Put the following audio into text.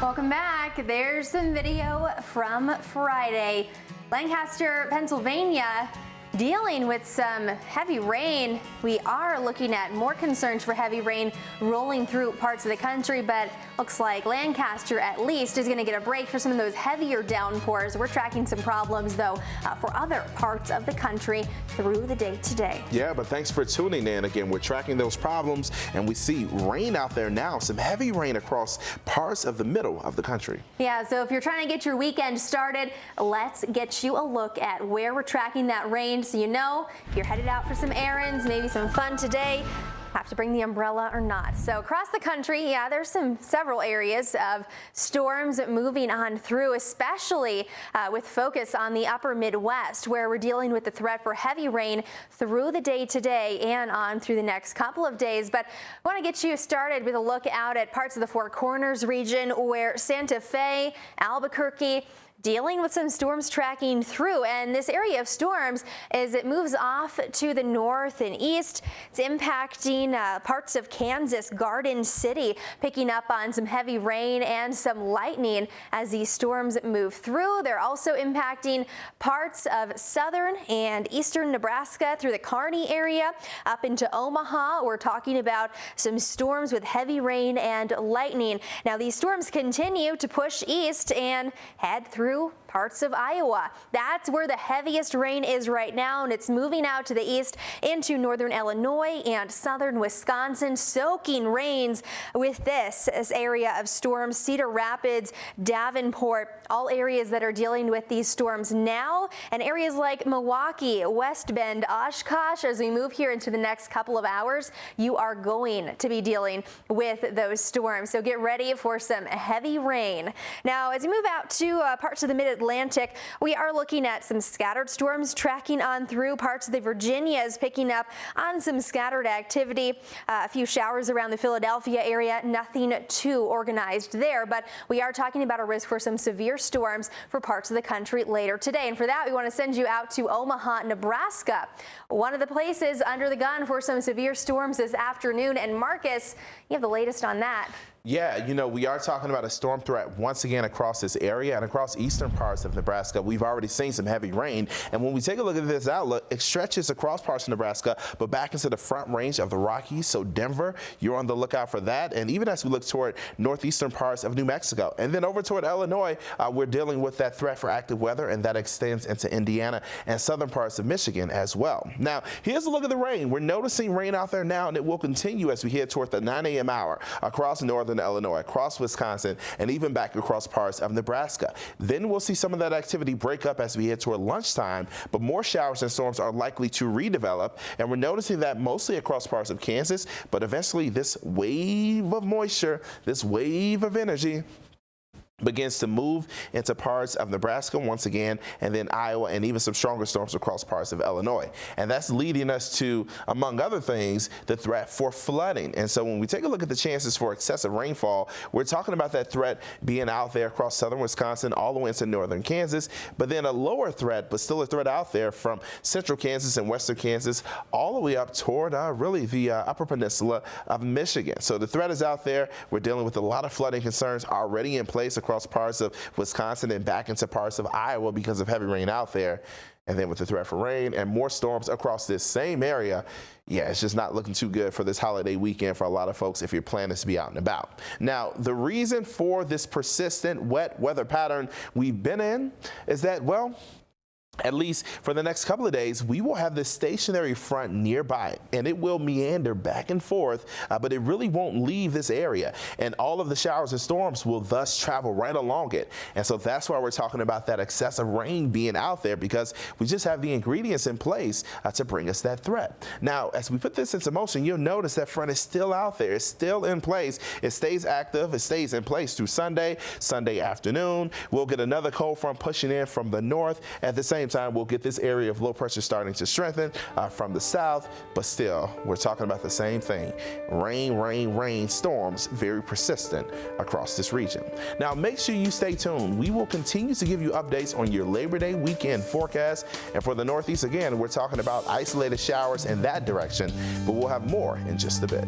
Welcome back. There's some video from Friday. Lancaster, Pennsylvania, dealing with some heavy rain. We are looking at more concerns for heavy rain rolling through parts of the country, but looks like Lancaster at least is going to get a break for some of those heavier downpours. We're tracking some problems though for other parts of the country through the day today. Yeah, but thanks for tuning in. Again, we're tracking those problems and we see rain out there now, some heavy rain across parts of the middle of the country. Yeah, so if you're trying to get your weekend started, let's get you a look at where we're tracking that rain. So you know, if you're headed out for some errands, maybe some fun today, have to bring the umbrella or not. So across the country, yeah, there's several areas of storms moving on through, especially with focus on the upper Midwest, where we're dealing with the threat for heavy rain through the day today and on through the next couple of days. But I want to get you started with a look out at parts of the Four Corners region, where Santa Fe, Albuquerque, dealing with some storms tracking through, and this area of storms, as it moves off to the north and east, it's impacting parts of Kansas, Garden City, picking up on some heavy rain and some lightning as these storms move through. They're also impacting parts of southern and eastern Nebraska through the Kearney area up into Omaha. We're talking about some storms with heavy rain and lightning. Now these storms continue to push east and head through parts of Iowa. That's where the heaviest rain is right now, and it's moving out to the east into northern Illinois and southern Wisconsin, soaking rains with this area of storms. Cedar Rapids, Davenport, all areas that are dealing with these storms now, and areas like Milwaukee, West Bend, Oshkosh. As we move here into the next couple of hours, you are going to be dealing with those storms, so get ready for some heavy rain. Now, as we move out to parts of the Mid-Atlantic, we are looking at some scattered storms tracking on through parts of the Virginias, picking up on some scattered activity. A few showers around the Philadelphia area, nothing too organized there, but we are talking about a risk for some severe storms for parts of the country later today. And for that, we want to send you out to Omaha, Nebraska, one of the places under the gun for some severe storms this afternoon. And Marcus, you have the latest on that. Yeah, you know, we are talking about a storm threat once again across this area and across eastern parts of Nebraska. We've already seen some heavy rain, and when we take a look at this outlook, it stretches across parts of Nebraska, but back into the front range of the Rockies. So Denver, you're on the lookout for that. And even as we look toward northeastern parts of New Mexico and then over toward Illinois, we're dealing with that threat for active weather, and that extends into Indiana and southern parts of Michigan as well. Now, here's a look at the rain. We're noticing rain out there now, and it will continue as we head toward the 9 a.m. hour across northern Illinois, across Wisconsin, and even back across parts of Nebraska. Then we'll see some of that activity break up as we head toward lunchtime, but more showers and storms are likely to redevelop, and we're noticing that mostly across parts of Kansas, but eventually this wave of moisture, this wave of energy begins to move into parts of Nebraska once again, and then Iowa, and even some stronger storms across parts of Illinois. And that's leading us to, among other things, the threat for flooding. And so when we take a look at the chances for excessive rainfall, we're talking about that threat being out there across southern Wisconsin all the way into northern Kansas, but then a lower threat, but still a threat out there from central Kansas and western Kansas all the way up toward really the upper peninsula of Michigan. So the threat is out there. We're dealing with a lot of flooding concerns already in place across parts of Wisconsin and back into parts of Iowa because of heavy rain out there. And then with the threat for rain and more storms across this same area, yeah, it's just not looking too good for this holiday weekend for a lot of folks if your plan is to be out and about. Now, the reason for this persistent wet weather pattern we've been in is that, well, at least for the next couple of days, we will have this stationary front nearby, and it will meander back and forth, but it really won't leave this area. And all of the showers and storms will thus travel right along it. And so that's why we're talking about that excessive rain being out there, because we just have the ingredients in place to bring us that threat. Now, as we put this into motion, you'll notice that front is still out there. It's still in place. It stays active. It stays in place through Sunday afternoon. We'll get another cold front pushing in from the north. At the same time, we'll get this area of low pressure starting to strengthen from the south, but still, we're talking about the same thing. Rain, storms, very persistent across this region. Now, make sure you stay tuned. We will continue to give you updates on your Labor Day weekend forecast. And for the Northeast, again, we're talking about isolated showers in that direction, but we'll have more in just a bit.